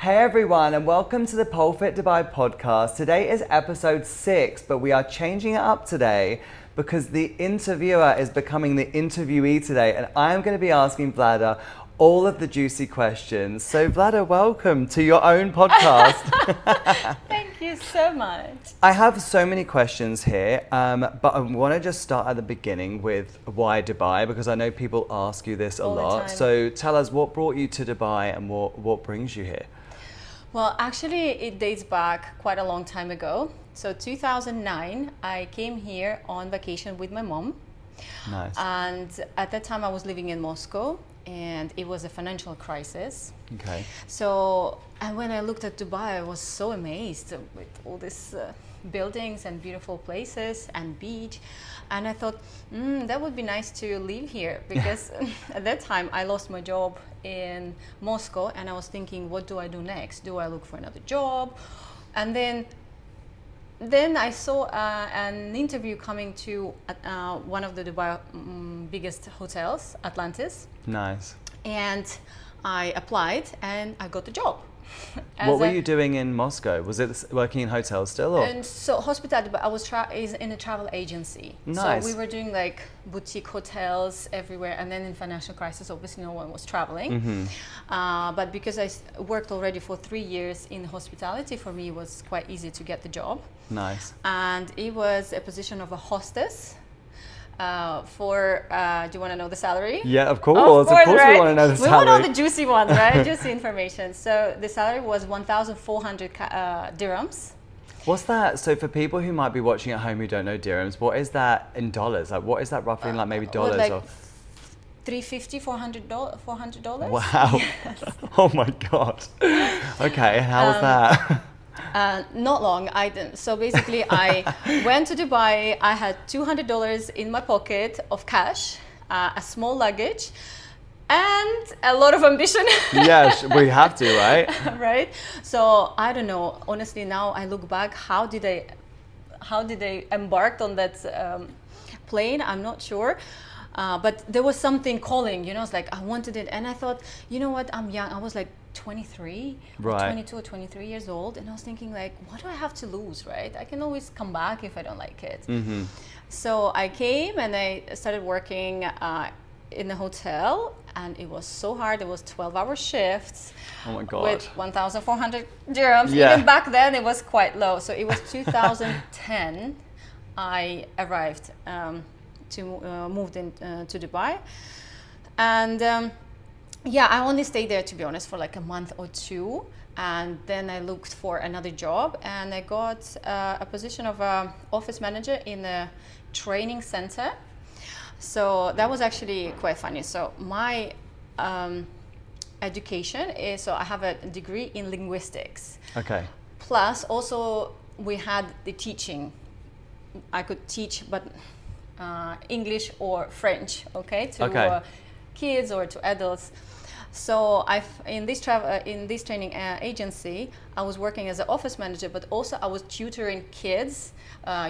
Hey everyone, and welcome to the Pole Fit Dubai podcast. Today is episode 6, but we are changing it up today because the interviewer is becoming the interviewee today, and I'm going to be asking Vlada all of the juicy questions. So Vlada, welcome to your own podcast. Thank you so much. I have so many questions here, but I want to just start at the beginning with why Dubai, because I know people ask you this a All the lot. time. So tell us, what brought you to Dubai and what brings you here? Well, actually, it dates back quite a long time ago. So 2009, I came here on vacation with my mom. Nice. And at that time, I was living in Moscow, and it was a financial crisis. Okay. So, and when I looked at Dubai, I was so amazed with all these buildings and beautiful places and beach. And I thought, that would be nice to live here, because at that time I lost my job in Moscow, and I was thinking, what do I do next? Do I look for another job? And then I saw an interview coming to one of the Dubai biggest hotels, Atlantis. Nice. And I applied and I got the job. What were you doing in Moscow? Was it working in hotels still? Or? And so hospitality, but I was in a travel agency. Nice. So we were doing like boutique hotels everywhere. And then in financial crisis, obviously no one was traveling. But because I worked already for 3 years in hospitality, for me it was quite easy to get the job. Nice. And it was a position of a hostess. Do you want to know the salary? Yeah, of course right? we want to know the salary. We want all the juicy ones, right? Juicy information. So the salary was 1,400 dirhams. What's that? So for people who might be watching at home who don't know dirhams, what is that in dollars? Like, what is that roughly in, like, maybe dollars? Like or $350, $400. Wow. Yes. Oh my God. Okay, how was that? Not long. I didn't. So basically, I went to Dubai. I had $200 in my pocket of cash, a small luggage, and a lot of ambition. Yes, we have to, right? Right. So I don't know. Honestly, now I look back. How did they embark on that plane? I'm not sure. But there was something calling. You know, it's like I wanted it, and I thought, you know what? I'm young. I was like 23 or Right. 22 or 23 years old, and I was thinking, like, what do I have to lose, right? I can always come back if I don't like it. So I came and I started working in the hotel, and it was so hard. It was 12-hour shifts. Oh my God. With 1,400 dirhams. Yeah. Even back then it was quite low. So it was 2010 I arrived moved in to Dubai, and yeah, I only stayed there, to be honest, for like a month or two, and then I looked for another job, and I got a position of office manager in a training center. So that was actually quite funny. So my education is, so I have a degree in linguistics. Okay. Plus also we had the teaching. I could teach, but English or French, okay, to kids or to adults. So in this training agency, I was working as an office manager, but also I was tutoring kids.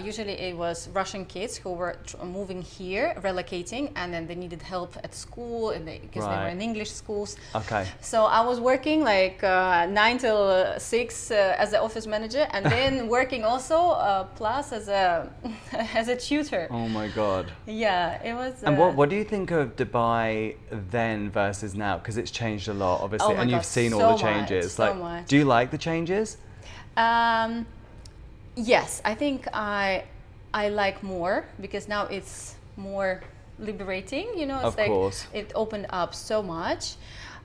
Usually it was Russian kids who were moving here, relocating, and then they needed help at school, and because they were in English schools. Okay. So I was working like 9 till 6 as an office manager, and then working also plus as a tutor. Oh my God. Yeah, it was. And what do you think of Dubai then versus now? Because it's changed a lot, obviously, Oh my and God, you've seen so all the changes. much, so like, much. do you like the changes? Yes, I think I like more, because now it's more liberating. You know, it's Of course. It opened up so much.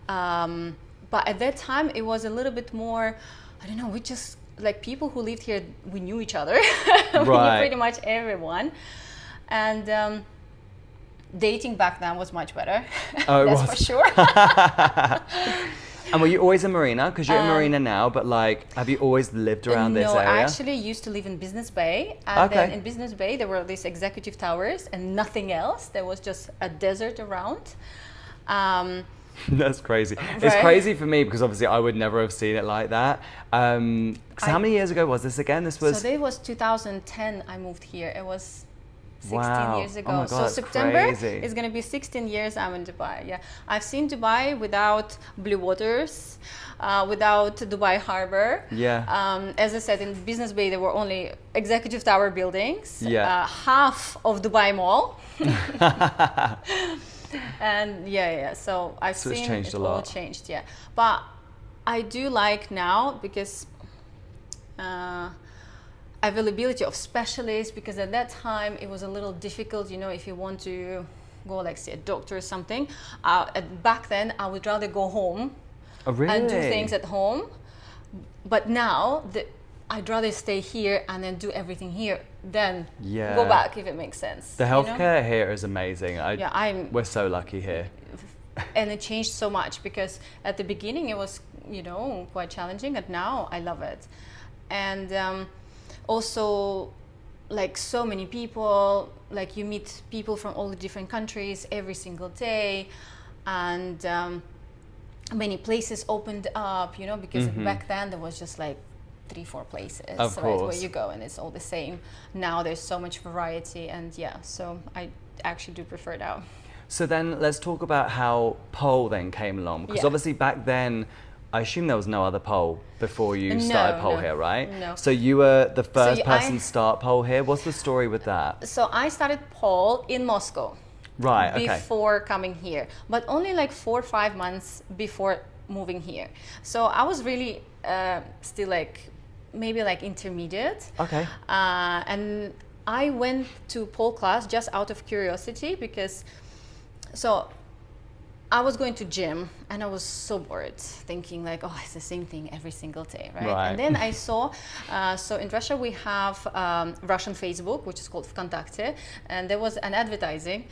But at that time, it was a little bit more. I don't know. We just, like, people who lived here, we knew each other. We knew pretty much everyone, and dating back then was much better. Oh, That's for sure. And were you always in Marina? Because you're in Marina now, but like, have you always lived around this area? No, I actually used to live in Business Bay. And then in Business Bay, there were these executive towers and nothing else. There was just a desert around. That's crazy. It's crazy for me because obviously I would never have seen it like that. So how many years ago was this again? This was... So it was 2010 I moved here. It was 16 years ago. Oh my God, so that's September crazy. is going to be 16 years I'm in Dubai. Yeah, I've seen Dubai without blue waters, without Dubai Harbor. Yeah. As I said, in Business Bay there were only executive tower buildings. Yeah. Half of Dubai Mall. And so I've So it's seen changed it a all lot. changed. Yeah, but I do like now because availability of specialists, because at that time it was a little difficult, if you want to go like see a doctor or something. Back then I would rather go home Oh, really? and do things at home, but now I'd rather stay here and then do everything here than go back, if it makes sense. The healthcare here is amazing. We're so lucky here. And it changed so much, because at the beginning it was quite challenging, and now I love it. And also, like, so many people, like, you meet people from all the different countries every single day, and many places opened up, because back then there was just like 3-4 places, of right, course, where you go and it's all the same. Now there's so much variety, and so I actually do prefer now. So then let's talk about how pole then came along, because obviously back then I assume there was no other pole before you started pole here, right? No. So you were the first person to start pole here. What's the story with that? So I started pole in Moscow. Right, okay. Before coming here, but only like 4 or 5 months before moving here. So I was really still like maybe like intermediate. Okay. And I went to pole class just out of curiosity, because I was going to gym and I was so bored, thinking like, oh, it's the same thing every single day, right? And then I saw, so in Russia we have Russian Facebook, which is called Vkontakte, and there was an advertising.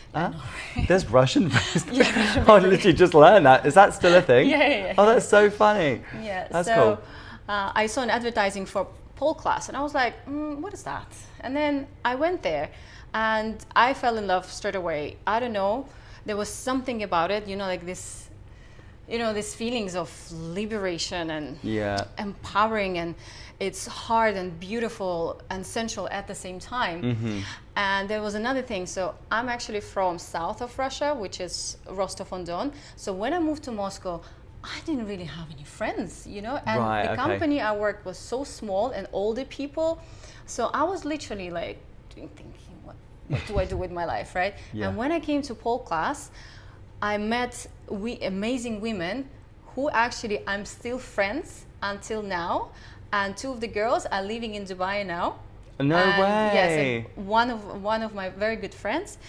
There's Russian Facebook? I literally just learned that. Is that still a thing? Yeah. Oh, that's so funny. Yeah, that's cool. I saw an advertising for pole class, and I was like, what is that? And then I went there, and I fell in love straight away. I don't know. There was something about it, like this, these feelings of liberation and empowering, and it's hard and beautiful and sensual at the same time. And there was another thing. So I'm actually from south of Russia, which is Rostov-on-Don. So when I moved to Moscow, I didn't really have any friends, and the company I worked was so small and older people. So I was literally like thinking, what do I do with my life, right? And when I came to pole class, I met amazing women who actually I'm still friends until now. And 2 of the girls are living in Dubai now. No way. Yes, and one of my very good friends,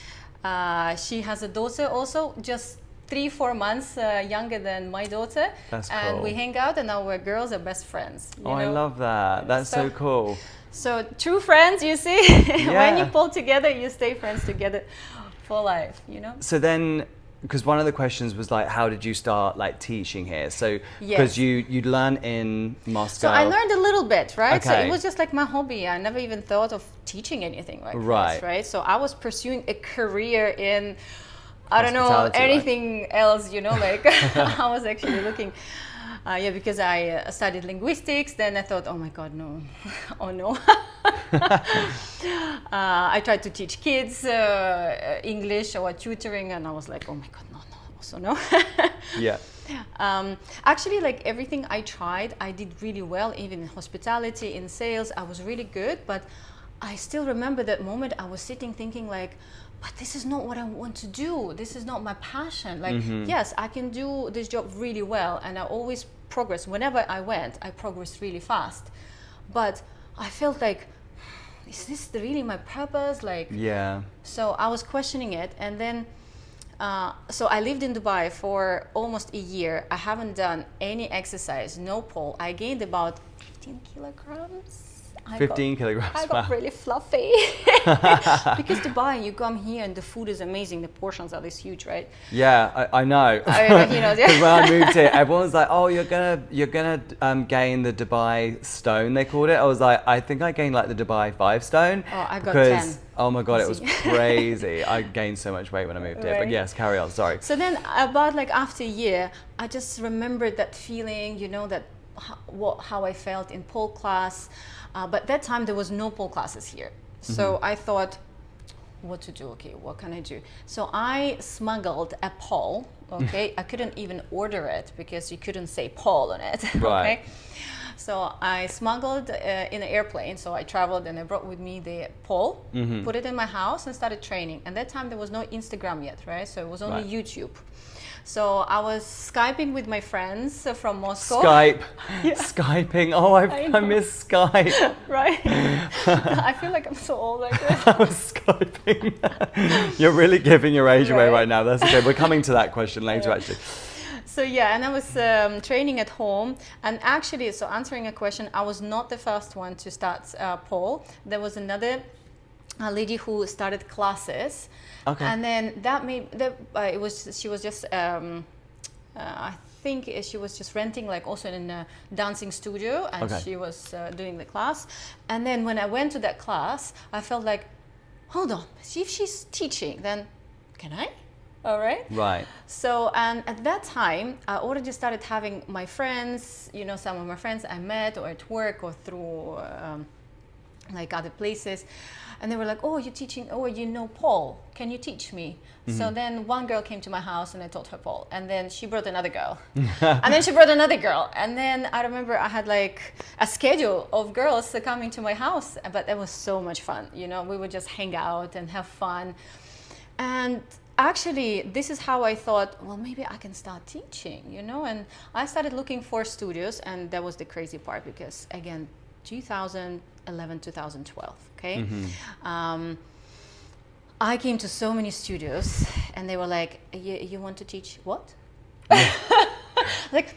she has a daughter also, just 3-4 months younger than my daughter. That's and cool. we hang out, and our girls are best friends. I love that. That's so cool. So true friends, you see, when you pull together, you stay friends together for life, So then, because one of the questions was like, how did you start like teaching here? So because you'd learn in Moscow. So I learned a little bit, right? Okay. So it was just like my hobby. I never even thought of teaching anything like this, right? So I was pursuing a career in, I don't know, anything else, like I was actually looking. Because I studied linguistics, then I thought, oh my God, no, oh no. I tried to teach kids English or tutoring, and I was like, oh my God, no, also no. Actually, like everything I tried, I did really well, even in hospitality, in sales, I was really good, but I still remember that moment. I was sitting thinking like, but this is not what I want to do. This is not my passion. Like, yes, I can do this job really well, and I always progress. Whenever I went, I progressed really fast. But I felt like, is this really my purpose? Like, so I was questioning it, and then, so I lived in Dubai for almost a year. I haven't done any exercise, no pole. I gained about 15 kilograms. 15 kilograms. I got really fluffy. Because Dubai, you come here and the food is amazing. The portions are this huge, right? Yeah, I know. Because when I moved here, everyone was like, "Oh, you're gonna gain the Dubai stone." They called it. I was like, I think I gained like the Dubai 5 stone. Oh, I got 10. Oh my God, it was crazy. I gained so much weight when I moved here. But yes, carry on. Sorry. So then, about like after a year, I just remembered that feeling. That how I felt in pole class. But that time there was no pole classes here. So I thought, what to do. Okay, what can I do? So I smuggled a pole. Okay, I couldn't even order it because you couldn't say pole on it. Right. Okay, so I smuggled in an airplane. So I traveled and I brought with me the pole, put it in my house, and started training. And that time there was no Instagram yet, right? So it was only Right. YouTube. So I was Skyping with my friends from Moscow. Skype. Yeah. Skyping. Oh, I know. miss Skype. Right? I feel like I'm so old like this. I was Skyping. You're really giving your age away right now. That's okay. We're coming to that question later, actually. So yeah, and I was training at home, and actually, so answering a question, I was not the first one to start pole. There was another lady who started classes, Okay. and then that made that she was just I think she was just renting like also in a dancing studio, and Okay. she was doing the class. And then when I went to that class, I felt like, hold on, see if she's teaching, then can I? All right. Right. So, and at that time, I already started having my friends, you know, some of my friends I met or at work or through like other places. And they were like, oh, you're teaching, oh, you know Paul, can you teach me? So then one girl came to my house and I taught her Paul. And then she brought another girl. And then she brought another girl. And then I remember I had like a schedule of girls coming to my house. But it was so much fun. You know, we would just hang out and have fun. And actually, this is how I thought, well, maybe I can start teaching, you know? And I started looking for studios. And that was the crazy part because, again, 2011, 2012, okay? I came to so many studios and they were like, you want to teach what? Like,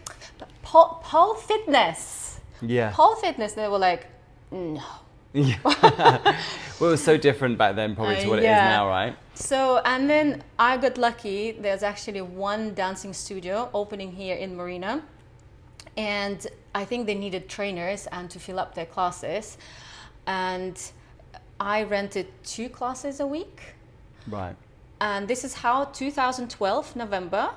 pole fitness. Yeah. Pole fitness. They were like, no. Yeah. Well, it was so different back then probably to what it is yeah. now, right? So, and then I got lucky. There's actually one dancing studio opening here in Marina. And I think they needed trainers and to fill up their classes. And I rented 2 classes a week. Right. And this is how 2012, November,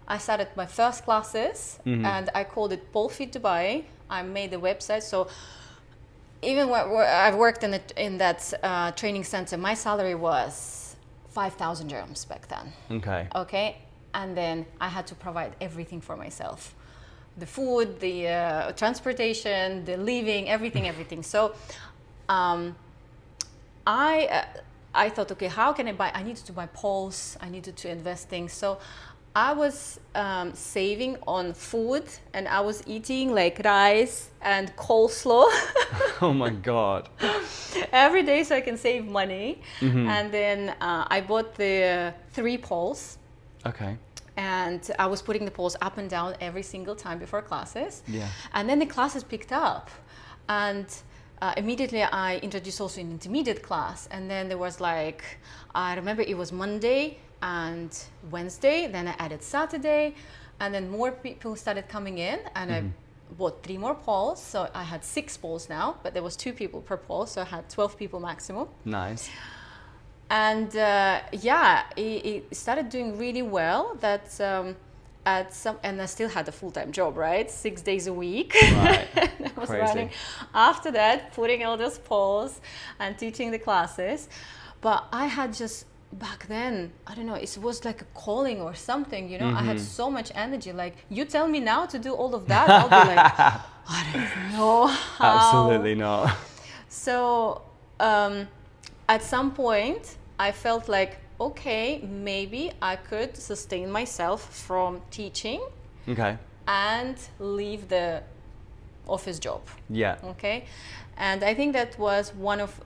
I started my first classes and I called it Pole Fit Dubai. I made the website. So even when I've worked in that training center, my salary was 5,000 dirhams back then. Okay. Okay. And then I had to provide everything for myself. The food, the transportation, the living, everything. So I thought, okay, how can I buy? I needed to buy poles. I needed to invest things. So I was saving on food and I was eating like rice and coleslaw. Oh my God. Every day so I can save money. And then I bought the 3 poles. Okay. And I was putting the poles up and down every single time before classes. Yeah. And then the classes picked up. And immediately I introduced also an intermediate class. And then there was like, I remember it was Monday and Wednesday. Then I added Saturday. And then more people started coming in. And I bought 3 more poles. So I had 6 poles now. But there was 2 people per pole. So I had 12 people maximum. Nice. And yeah, it started doing really well. That and I still had a full-time job, right? 6 days a week. Right. I was Crazy. running. After that, putting all those poles and teaching the classes. But I had just back then, I don't know, it was like a calling or something, you know. I had so much energy. Like, you tell me now to do all of that, I'll be like, I don't know how. Absolutely not. So at some point, I felt like, okay, maybe I could sustain myself from teaching Okay. and leave the office job. Yeah. Okay. And I think that was one of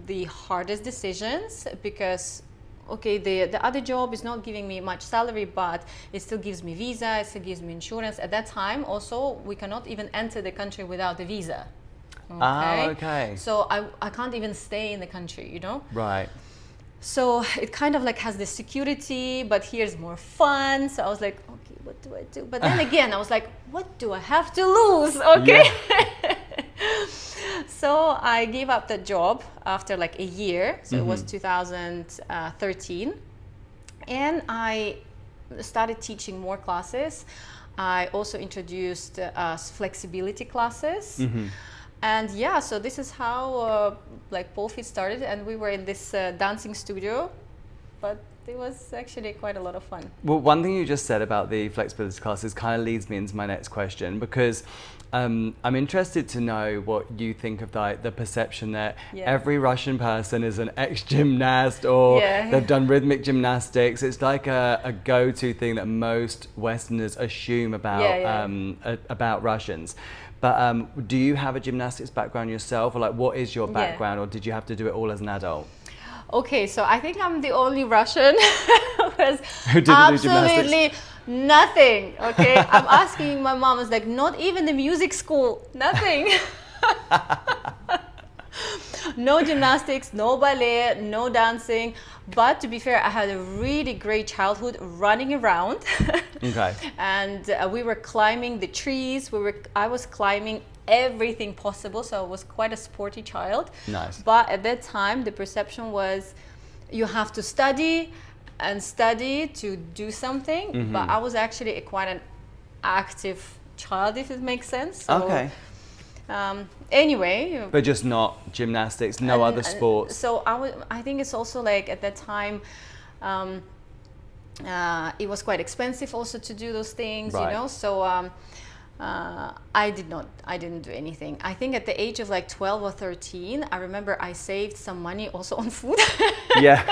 the hardest decisions because, okay, the other job is not giving me much salary, but it still gives me visa, it still gives me insurance. At that time, also, we cannot even enter the country without the visa. Okay. Ah, okay. So I can't even stay in the country, you know? Right. So it kind of like has the security, but here's more fun. So I was like, okay, what do I do? But then again, I was like, what do I have to lose? Okay. Yeah. So I gave up that job after like a year. So it was 2013. And I started teaching more classes. I also introduced flexibility classes. And yeah, so this is how like pole fit started, and we were in this dancing studio, but it was actually quite a lot of fun. Well, one thing you just said about the flexibility classes kind of leads me into my next question, because I'm interested to know what you think of the perception that every Russian person is an ex-gymnast, or they've done rhythmic gymnastics. It's like a go-to thing that most Westerners assume about Russians. But do you have a gymnastics background yourself, or like what is your background, or did you have to do it all as an adult? Okay, so I think I'm the only Russian who didn't absolutely nothing. Okay, I'm asking my mom, is like, not even the music school, nothing. No gymnastics, no ballet, no dancing. But to be fair, I had a really great childhood running around. Okay. And we were climbing the trees. I was climbing everything possible, so I was quite a sporty child. Nice. But at that time the perception was you have to study to do something. But I was actually quite an active child, if it makes sense. So, okay. Anyway, but just not gymnastics, no other sports. So I think it's also like at that time it was quite expensive also to do those things, you know, so I didn't do anything. I think at the age of like 12 or 13, I remember I saved some money also on food. Yeah.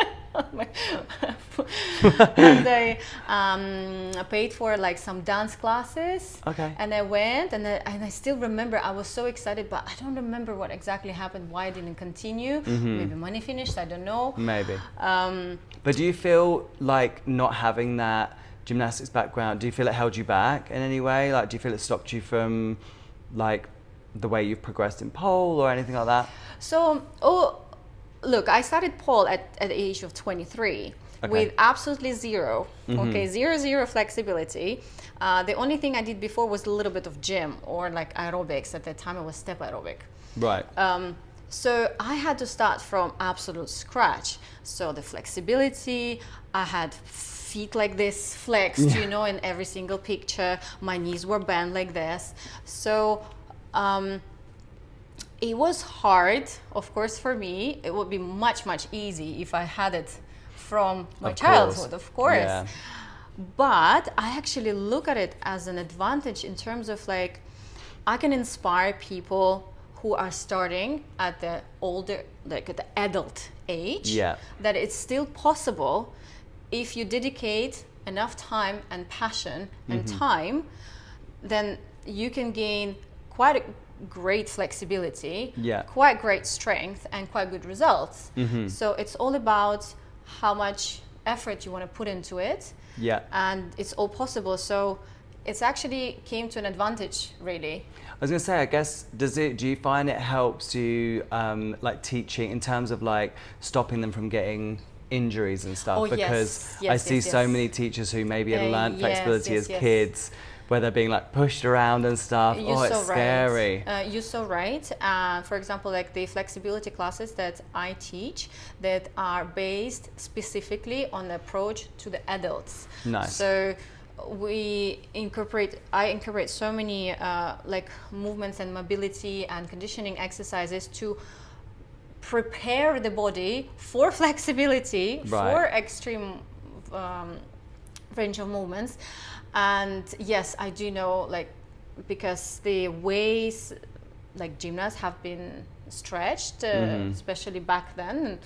And I paid for like some dance classes. Okay. And I went, and I still remember I was so excited, but I don't remember what exactly happened, why I didn't continue. Maybe money finished, I don't know. Maybe. But do you feel like not having that gymnastics background, do you feel it held you back in any way? Like, do you feel it stopped you from like the way you've progressed in pole or anything like that? So, look, I started pole at the age of 23 with absolutely zero, zero flexibility. The only thing I did before was a little bit of gym or like aerobics. At that time it was step aerobic. Right. So I had to start from absolute scratch. So the flexibility, I had feet like this flexed, you know, in every single picture. My knees were bent like this. So it was hard, of course, for me. It would be much easy if I had it from my childhood, of course. Yeah. But I actually look at it as an advantage in terms of like, I can inspire people who are starting at the older, like at the adult age, that it's still possible if you dedicate enough time and passion and time, then you can gain quite a great flexibility, quite great strength, and quite good results. So it's all about how much effort you want to put into it, and it's all possible. So it's actually came to an advantage, really. I was going to say, I guess, do you find it helps you like teaching in terms of like stopping them from getting injuries and stuff? Because I see so many teachers who maybe had learned flexibility as kids, where they're being like pushed around and stuff. It's scary. You're so right. For example, like the flexibility classes that I teach that are based specifically on the approach to the adults. Nice. So I incorporate so many like movements and mobility and conditioning exercises to prepare the body for flexibility, for extreme range of movements. And yes, I do know, like, because the ways like gymnasts have been stretched, especially back then,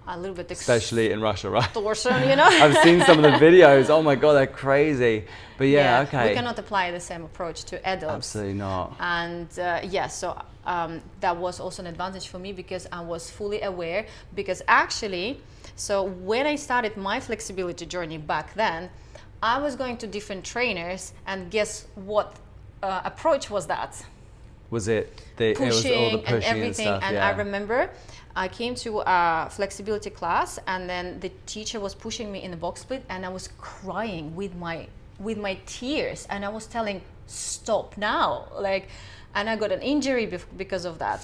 a little bit especially in Russia, right? Distortion, you know. I've seen some of the videos. Oh my God, they're crazy. But we cannot apply the same approach to adults. Absolutely not. And so that was also an advantage for me because I was fully aware. Because actually, so when I started my flexibility journey back then, I was going to different trainers, and guess what approach was that? Was it it was all the pushing and everything? And stuff, I remember I came to a flexibility class, and then the teacher was pushing me in the box split, and I was crying with my tears, and I was telling, stop now, like, and I got an injury because of that.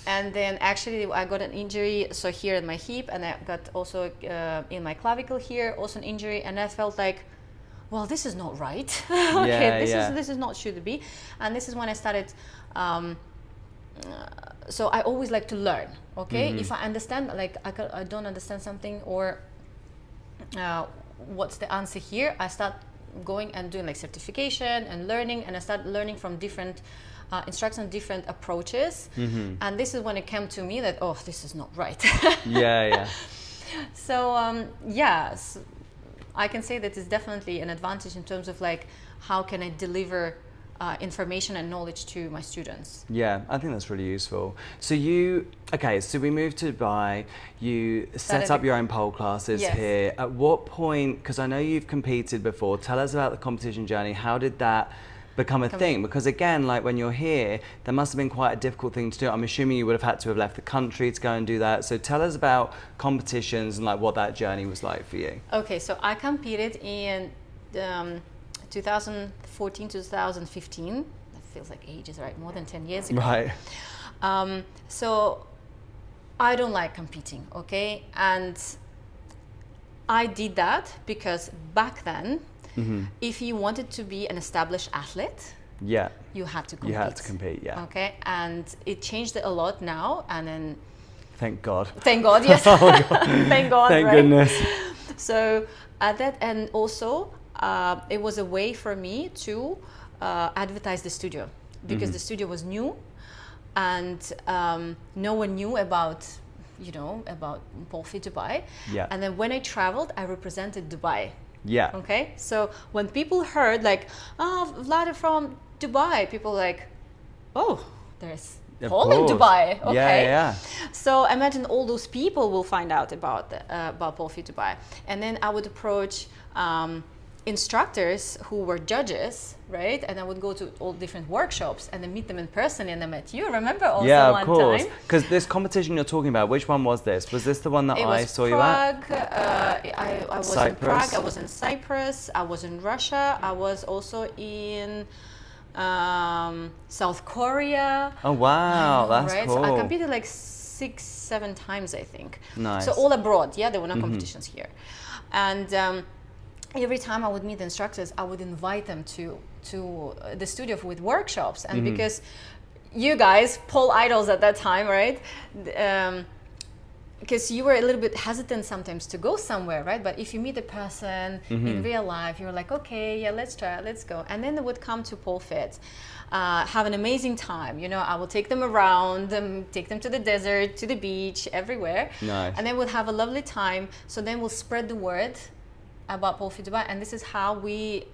And then actually I got an injury, so here in my hip, and I got also in my clavicle here, also an injury, and I felt like, well, this is not right. This is not should be. And this is when I started so I always like to learn. Okay, if I understand, like I don't understand something, or what's the answer here, I start going and doing like certification and learning, and I start learning from different instructors and different approaches. And this is when it came to me that, oh, this is not right. Yeah. So yes, I can say that it's definitely an advantage in terms of like how can I deliver information and knowledge to my students. Yeah, I think that's really useful. So so we moved to Dubai, you set up your own pole classes here. At what point, because I know you've competed before, tell us about the competition journey. How did that become a thing? Because again, like when you're here, there must have been quite a difficult thing to do. I'm assuming you would have had to have left the country to go and do that. So tell us about competitions and like what that journey was like for you. Okay, so I competed in 2014 to 2015. That feels like ages, right? More than 10 years ago. Right. So I don't like competing, okay? And I did that because back then, if you wanted to be an established athlete, you had to compete. You had to compete, yeah. Okay, and it changed a lot now, and then... Thank God. Thank God, yes. Oh God. Thank God, Thank right? goodness. So at that, and also it was a way for me to advertise the studio, because the studio was new, and no one knew about Pole Fit Dubai. Yeah. And then when I traveled, I represented Dubai. Yeah. Okay. So when people heard like, oh, Vlada from Dubai, people like, oh, there's pole in Dubai. Okay. Yeah. So imagine all those people will find out about Pole Fit Dubai, and then I would approach instructors who were judges, right? And I would go to all different workshops and then meet them in person. And I met you, remember? Also yeah, one of course. time. Because this competition you're talking about, which one was this? Was this the one that I saw Prague, you at? I was Cyprus. in Prague, I was in Cyprus, I was in Russia, I was also in South Korea. Oh wow, that's right? cool. So I competed like 6-7 times, I think. Nice. So all abroad, yeah, there were no competitions here. And every time I would meet instructors, I would invite them to the studio with workshops. And because you guys, pole idols at that time, right? Because you were a little bit hesitant sometimes to go somewhere, right? But if you meet a person in real life, you're like, okay, yeah, let's try it, let's go. And then they would come to Pole Fit, have an amazing time. You know, I will take them around, take them to the desert, to the beach, everywhere. Nice. And then we'll have a lovely time. So then we'll spread the word about Pole Fit Dubai, and this is how we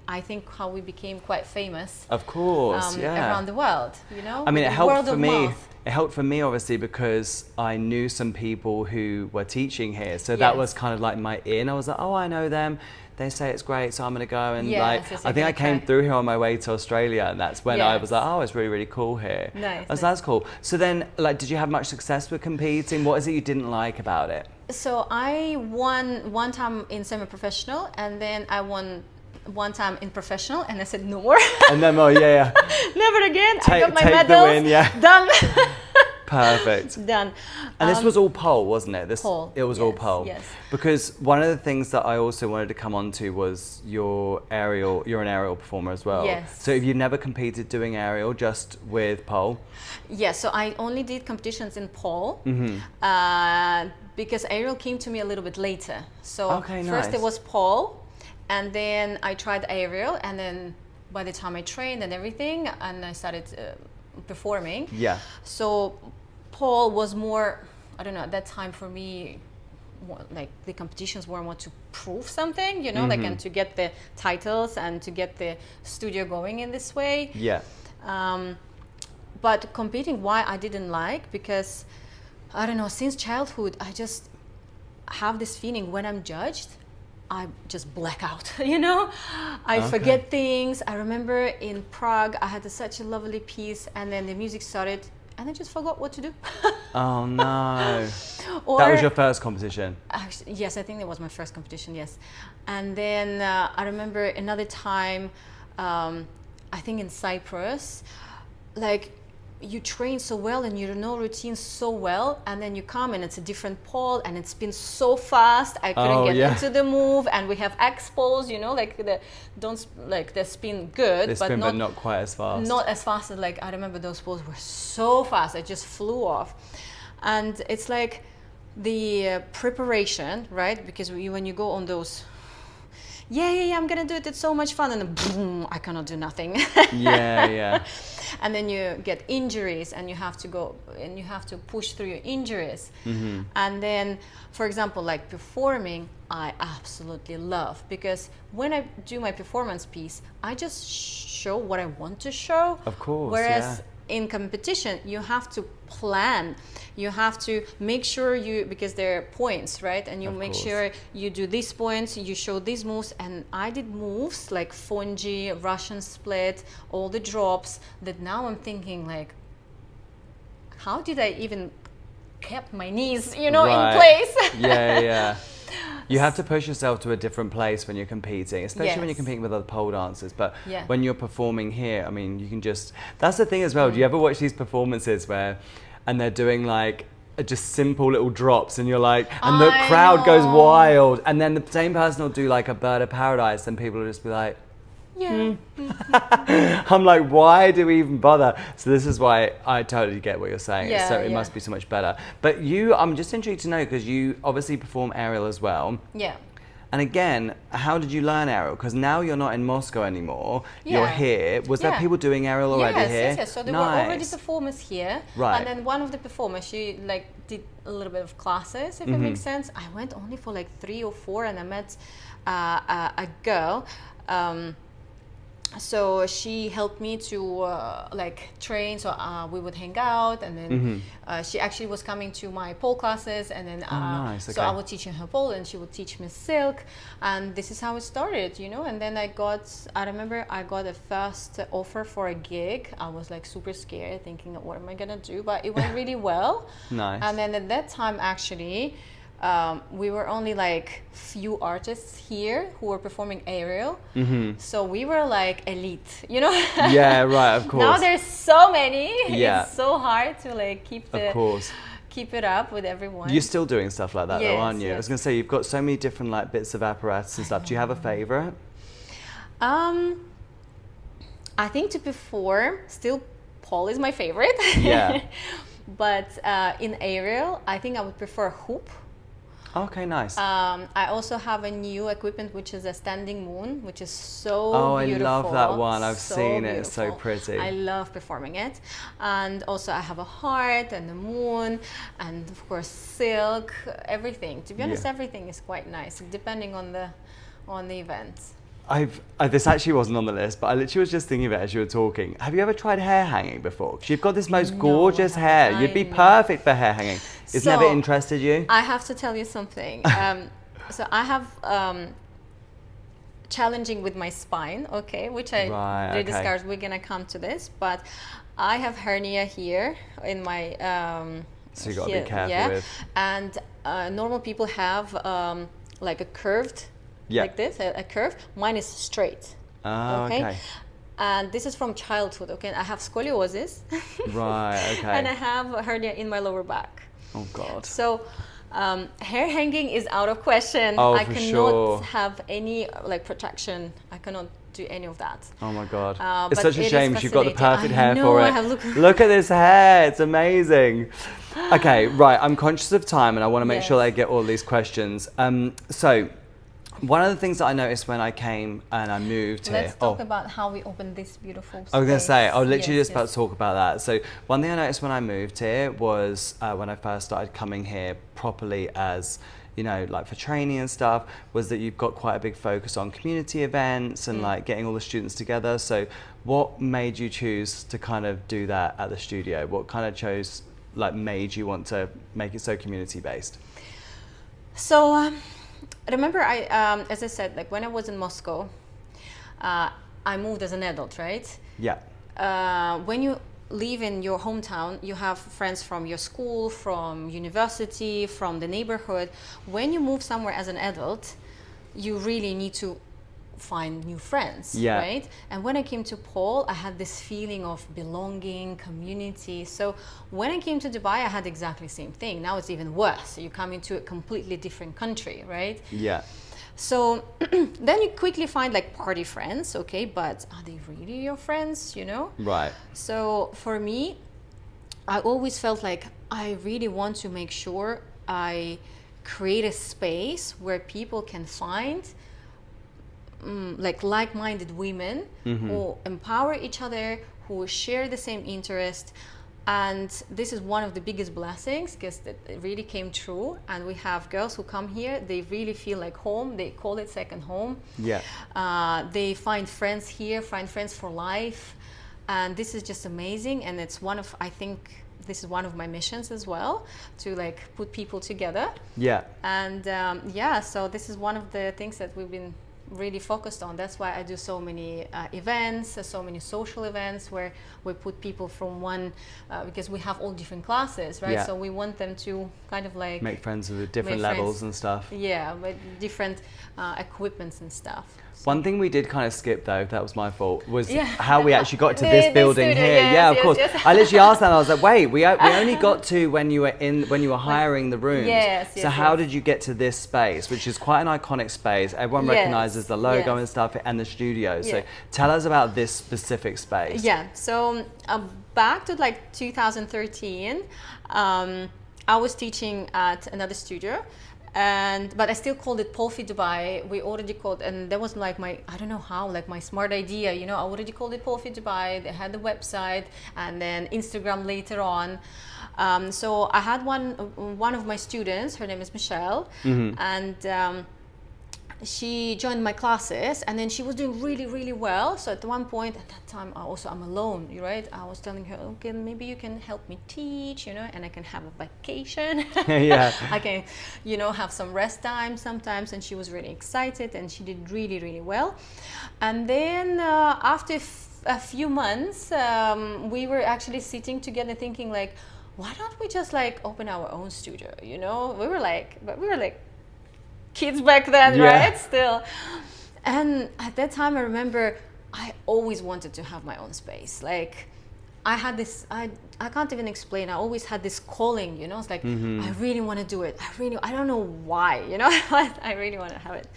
became quite famous. Of course, around the world, you know. I mean, it helped for me. Mouth. It helped for me obviously because I knew some people who were teaching here, so that was kind of like my in. I was like, oh, I know them. They say it's great, so I'm gonna go. And I think I came through here on my way to Australia, and that's when I was like, oh, it's really, really cool here. Nice. I was like, that's cool. So then, like, did you have much success with competing? What is it you didn't like about it? So I won one time in semi-professional, and then I won one time in professional, and I said no more. And then, never again. I got my take medals. The win, yeah. Done. Perfect. Done. And this was all pole, wasn't it? Pole. It was all pole. Yes. Because one of the things that I also wanted to come on to was you're an aerial performer as well. Yes. So have you never competed doing aerial, just with pole? Yes, so I only did competitions in pole because aerial came to me a little bit later. So first it was pole, and then I tried aerial, and then by the time I trained and everything, and I started performing. Yeah. So pole was more, I don't know, at that time for me, more, like the competitions were more to prove something, you know, like, and to get the titles and to get the studio going in this way. Yeah. But competing, why I didn't like, because I don't know, since childhood, I just have this feeling when I'm judged, I just black out, you know? I forget things. I remember in Prague, I had such a lovely piece, and then the music started, and I just forgot what to do. Oh no. Or, that was your first competition? Actually, yes, I think that was my first competition, yes. And then I remember another time, I think in Cyprus, like, you train so well and you know routine so well, and then you come and it's a different pole and it spins so fast I couldn't get into the move, and we have X poles, you know, like they spin good, They spin, but not quite as fast. Not as fast as, like, I remember those poles were so fast, I just flew off. And it's like the preparation, right? Because when you go on those, I'm gonna do it, it's so much fun, and then boom, I cannot do nothing. Yeah. And then you get injuries, and you have to go and you have to push through your injuries. And then, for example, like performing, I absolutely love, because when I do my performance piece, I just show what I want to show. Of course. Whereas in competition, you have to plan. You have to make sure because there are points, right? And you make sure you do these points, you show these moves. And I did moves like Fonji, Russian split, all the drops, that now I'm thinking, like, how did I even kept my knees, in place? Yeah. You have to push yourself to a different place when you're competing, especially when you're competing with other pole dancers. But when you're performing here, I mean, you can just, that's the thing as well. Do you ever watch these performances and they're doing like just simple little drops, and you're like, and the crowd goes wild, and then the same person will do like a bird of paradise, and people will just be like, I'm like, why do we even bother? So this is why I totally get what you're saying. So it must be so much better. But I'm just intrigued to know, because you obviously perform aerial as well. Yeah. And again, how did you learn aerial? Because now you're not in Moscow anymore. You're here. Was there people doing aerial already here? Yes. So there were already performers here. Right. And then one of the performers, she like did a little bit of classes, if it makes sense. I went only for like 3 or 4, and I met a girl. So she helped me to like train, so we would hang out, and then she actually was coming to my pole classes, and then so I would teach her pole and she would teach me silk, and this is how it started, and then I remember I got a first offer for a gig. I was like super scared, thinking, what am I gonna do? But it went really well. Nice. And then at that time, actually, we were only like few artists here who were performing aerial. So we were like elite, Yeah, right, of course. Now there's so many. Yeah. It's so hard to like keep it up with everyone. You're still doing stuff like that though, aren't you? Yes. I was going to say, you've got so many different like bits of apparatus and stuff. Do you have a favorite? I think to perform, still pole is my favorite. Yeah. But in aerial, I think I would prefer hoop. Okay, nice. I also have a new equipment, which is a standing moon, which is so beautiful. I love that one. I've So seen beautiful. it. It's so pretty. I love performing it. And also I have a heart and a moon, and of course silk, everything. To be honest, everything is quite nice, depending on the event. This actually wasn't on the list, but I literally was just thinking of it as you were talking. Have you ever tried hair hanging before? 'Cause you've got this most gorgeous hair. You'd be perfect for hair hanging. It's never interested you? I have to tell you something. So I have challenging with my spine, which I discussed. We're gonna come to this, but I have hernia here in my. So you got to be careful with. And normal people have like a curved. Like this, a curve. Mine is straight. Okay. And this is from childhood. I have scoliosis. Right. Okay. And I have a hernia in my lower back. Oh God. So hair hanging is out of question. Oh, I for cannot sure. have any like protection. I cannot do any of that. Oh my God. It's but such a shame. You've got the perfect hair know, for it. I have Look at this hair. It's amazing. Okay, right. I'm conscious of time, and I want to make sure that I get all these questions. So. One of the things that I noticed when I came and I moved here... Let's talk about how we opened this beautiful space. I was going to say, I was literally just about to talk about that. So one thing I noticed when I moved here was when I first started coming here properly as, like for training and stuff, was that you've got quite a big focus on community events and like getting all the students together. So what made you choose to kind of do that at the studio? What kind of made you want to make it so community based? So... remember, as I said, like when I was in Moscow, I moved as an adult, right? Yeah. When you live in your hometown, you have friends from your school, from university, from the neighborhood. When you move somewhere as an adult, you really need to find new friends, Yeah. right? And when I came to Paul, I had this feeling of belonging, community. So when I came to Dubai, I had exactly the same thing. Now it's even worse. You come into a completely different country, right? Yeah. So then you quickly find like party friends, okay, but are they really your friends, you know? Right. So for me, I always felt like I really want to make sure I create a space where people can find like-minded women who empower each other, who share the same interest. And this is one of the biggest blessings, because it really came true. And we have girls who come here, they really feel like home. They call it second home. Yeah. They find friends here, find friends for life. And this is just amazing. And it's I think this is one of my missions as well, to like put people together. Yeah. And so this is one of the things that we've been really focused on. That's why I do so many events, so many social events where we put people from one, because we have all different classes, right? Yeah. So we want them to kind of like Make friends with different make levels friends. and stuff. Yeah, with different equipments and stuff. So One thing we did kind of skip though, that was my fault, was Yeah. how we actually got to The this building studio, here. yes, Yeah, of yes, course. yes. I literally asked that and I was like, wait, we only got to when you were hiring the rooms. Yes, so yes, how yes. did you get to this space, which is quite an iconic space. Everyone Yes, recognizes the logo yes. and stuff and the studio. So Yeah. tell us about this specific space. Yeah, so back to like 2013, I was teaching at another studio, but I still called it Polfi Dubai. We already called, and that was like I don't know how, like my smart idea, you know, I already called it Polfi Dubai. They had the website and then Instagram later on. So I had one of my students, her name is Michelle, and she joined my classes, and then she was doing really, really well. So at one point, at that time, I'm alone, right? I was telling her, okay, maybe you can help me teach, you know, and I can have a vacation. Yeah. I can, you know, have some rest time sometimes. And she was really excited, and she did really, really well. And then after a few months, we were actually sitting together thinking like, why don't we just like open our own studio? You know, we were like kids back then, Yeah. right? Still. And at that time, I remember I always wanted to have my own space. Like I had this, I can't even explain. I always had this calling, you know, it's like, I really want to do it. I don't know why, you know, I really want to have it.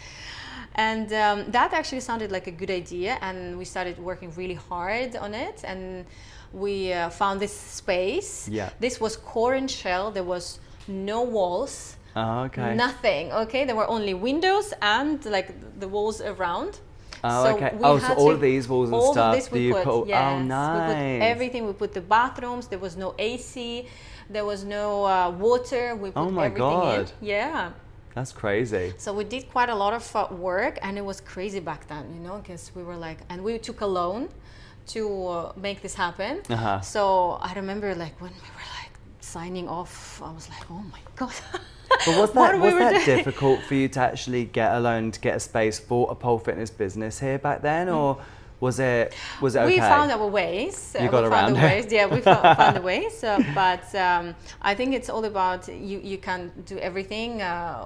And that actually sounded like a good idea. And we started working really hard on it. And we found this space. Yeah. This was core and shell. There was no walls. Oh, okay. Nothing. Okay, there were only windows and like the walls around. Oh, So okay. we Oh, so had all to- of these walls and all of stuff. this we do you put, put? yes, Oh, we nice. put everything. We put the bathrooms. There was no AC. There was no water. We put Oh my everything God. in. Yeah. That's crazy. So we did quite a lot of work, and it was crazy back then, you know, because we were like, and we took a loan to make this happen. Uh-huh. So I remember like when we were like signing off, I was like, oh my God. But was What that we were doing. difficult for you to actually get a loan to get a space for a pole fitness business here back then, or was it okay? We found our ways. You got we around found the it. ways. Yeah, we found the ways. But I think it's all about you can do everything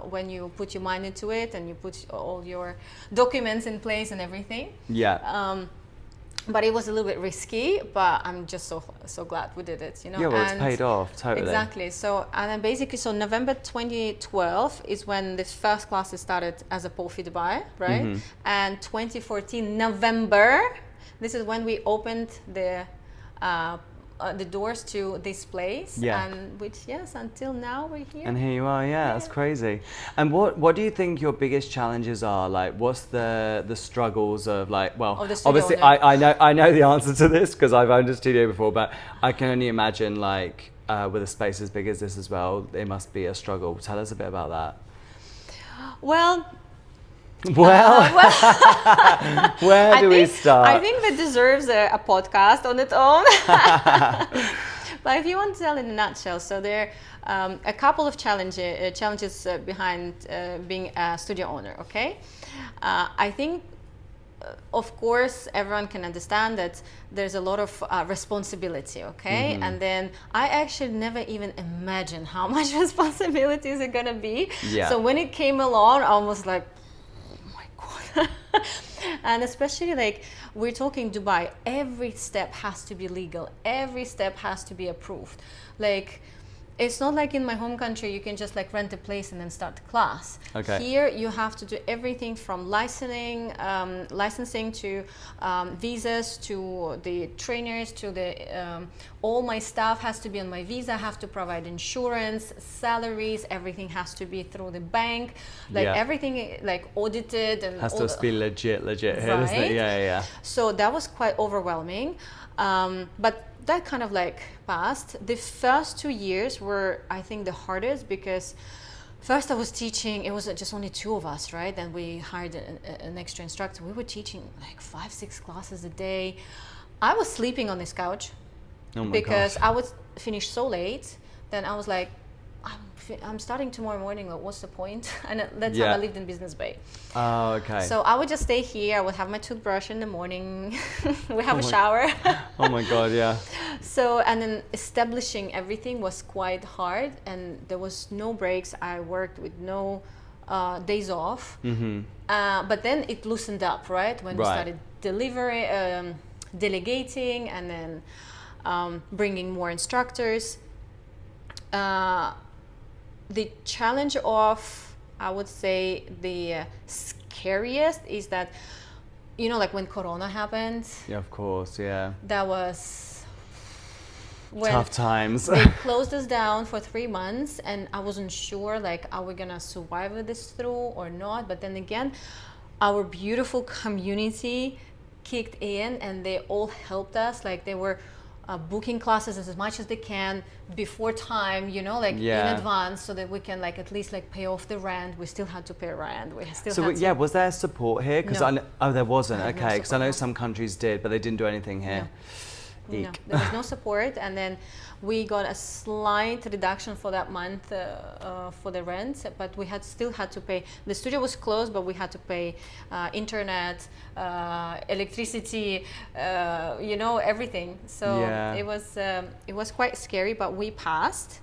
when you put your mind into it and you put all your documents in place and everything. Yeah. But it was a little bit risky, but I'm just so glad we did it, you know. Yeah, well, it's And paid off, totally. Exactly. So, and then basically, so November 2012 is when the first classes started as a Polfi Dubai, right? Mm-hmm. And 2014 November, this is when we opened the doors to this place. Yeah. And which, yes, until now we're here. And here you are, yeah, that's crazy. And what do you think your biggest challenges are? Like, what's the struggles of like, well, Of the studio obviously owner. I know the answer to this because I've owned a studio before, but I can only imagine like with a space as big as this as well, it must be a struggle. Tell us a bit about that. Well, Where do we start? I think that deserves a podcast on its own. But if you want to tell in a nutshell, so there are a couple of challenges behind being a studio owner, okay? I think, of course, everyone can understand that there's a lot of responsibility, okay? And then I actually never even imagined how much responsibilities are gonna be. Yeah. So when it came along, I was like, oh my God. And especially like we're talking Dubai, every step has to be legal, every step has to be approved. Like it's not like in my home country you can just like rent a place and then start the class. Okay. Here you have to do everything from licensing to visas to the trainers to the all my staff has to be on my visa, have to provide insurance, salaries, everything has to be through the bank, like everything like audited and has to be legit here, doesn't Right? it? Yeah. So that was quite overwhelming, but that kind of like passed. The first 2 years were, I think, the hardest because first I was teaching, it was just only 2 of us, right? And we hired an extra instructor. We were teaching like 5-6 classes a day. I was sleeping on this couch because I would finish so late. Then I was like, I'm starting tomorrow morning, like, what's the point? And at that time I lived in Business Bay. Oh, okay. So I would just stay here, I would have my toothbrush in the morning, we have a shower. Oh my God, yeah. So, and then establishing everything was quite hard and there was no breaks. I worked with no days off. But then it loosened up, right? When we started delegating and then bringing more instructors. The challenge of, I would say, the scariest is that, you know, like when Corona happened. Yeah, of course, yeah. That was when tough times. They closed us down for 3 months and I wasn't sure, like, are we gonna survive this through or not? But then again, our beautiful community kicked in and they all helped us. Like they were booking classes as much as they can before time, you know, like in advance, so that we can like at least like pay off the rent. We still had to pay rent. We still had to... was there support here? Because there wasn't. Okay, because I know no. some countries did, but they didn't do anything here. No, there was no support, and then we got a slight reduction for that month for the rent, but we still had to pay. The studio was closed, but we had to pay internet, electricity, you know, everything. So it was quite scary, but we passed.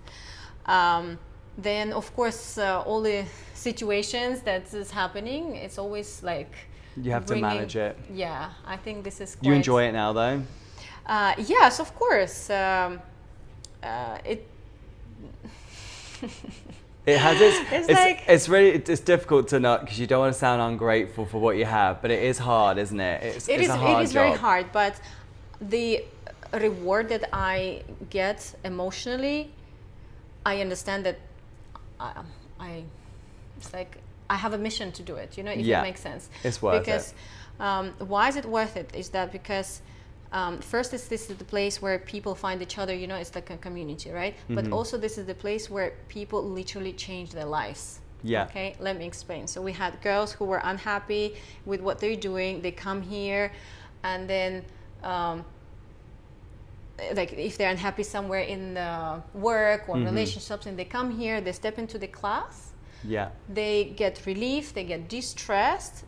Then of course all the situations that is happening, it's always like you have to manage it. Yeah, I think this is quite... You enjoy it now though? Yes, of course. It has it's difficult to not, because you don't want to sound ungrateful for what you have, but it is hard, isn't it? It is a hard job. Very hard, but the reward that I get emotionally, I understand that it's like I have a mission to do it, you know, if it makes sense. It's worth it. Why is it worth it? Is that because first, this is the place where people find each other, you know, it's like a community, right? But also this is the place where people literally change their lives. Yeah. Okay, let me explain. So we had girls who were unhappy with what they're doing. They come here and then like if they're unhappy somewhere in work or relationships, and they come here, they step into the class. Yeah. They get relief, they get de-stressed,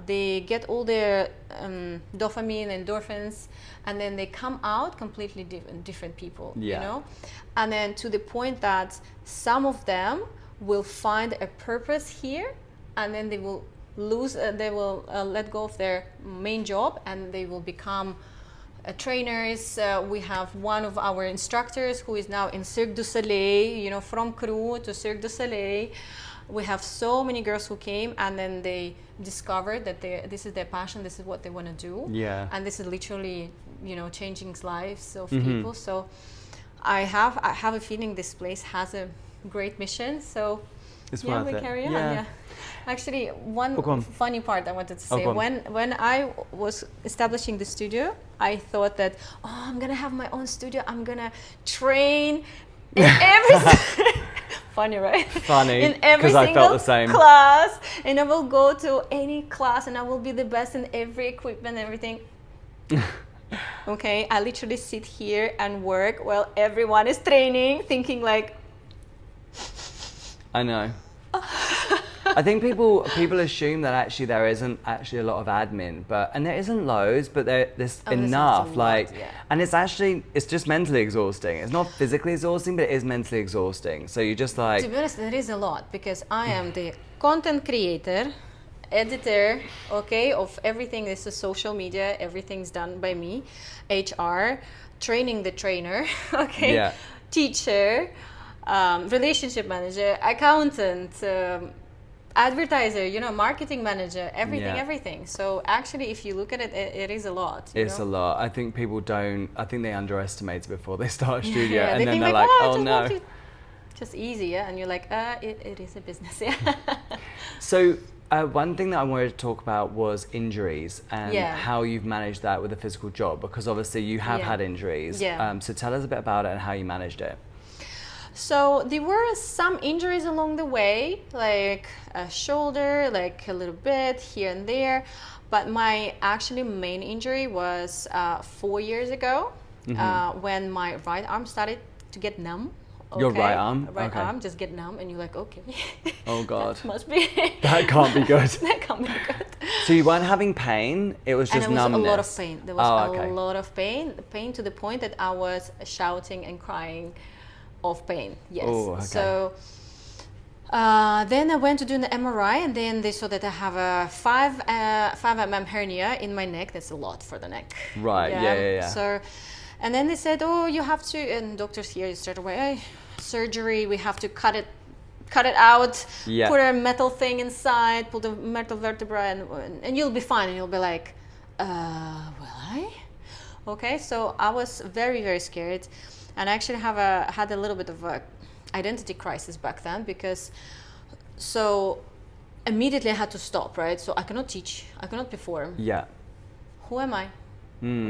they get all their dopamine, endorphins, and then they come out completely different people, you know? And then to the point that some of them will find a purpose here, and then they will let go of their main job and they will become trainers. We have one of our instructors who is now in Cirque du Soleil, you know, from crew to Cirque du Soleil. We have so many girls who came and then they discovered that this is their passion, this is what they want to do. Yeah. And this is literally, you know, changing lives of people. So I have a feeling this place has a great mission. So it's worth it. Carry on. Yeah. Actually, one funny part I wanted to say, when I was establishing the studio, I thought that, I'm gonna have my own studio, I'm gonna train in every funny, right? Funny, in every because I single felt the same class, and I will go to any class and I will be the best in every equipment, everything. Okay, I literally sit here and work while everyone is training, thinking like, I know. I think people assume that actually there isn't actually a lot of admin, and there isn't loads, but there's enough. And it's just mentally exhausting. It's not physically exhausting, but it is mentally exhausting. So you just like. To be honest, there is a lot, because I am the content creator, editor, okay, of everything. This is social media, everything's done by me. HR, training the trainer, okay, Yeah. teacher, relationship manager, accountant, advertiser, marketing manager, everything. So actually, if you look at it, it is a lot. It's a lot. I think I think they underestimate it before they start a studio, Yeah, and they then think they're like, like, "Oh, oh just no. want to just easy, yeah," and you're like, it is a business, yeah. So one thing that I wanted to talk about was injuries and Yeah. how you've managed that with a physical job, because obviously you have Yeah. had injuries. Yeah. So tell us a bit about it and how you managed it. So there were some injuries along the way, like a shoulder, like a little bit here and there. But my actually main injury was 4 years ago, when my right arm started to get numb. Your right arm? Right Okay. arm just get numb, and you're like, okay. Oh God. That must be. That can't be good. That can't be good. So you weren't having pain, it was just And it was numbness. a lot of pain. There was okay. a lot of pain to the point that I was shouting and crying of pain. Yes. Oh, okay. So then I went to do an MRI, and then they saw that I have a 5 mm hernia in my neck. That's a lot for the neck. Right. Yeah. So, and then they said, oh, you have to, and doctors here straight away, hey, surgery. We have to cut it out. Yeah. Put a metal thing inside. Put the metal vertebra, and you'll be fine. And you'll be like, will I? Okay. So I was very, very scared. And I actually had a little bit of a identity crisis back then, because so immediately I had to stop, right? So I cannot teach, I cannot perform. Yeah. Who am I?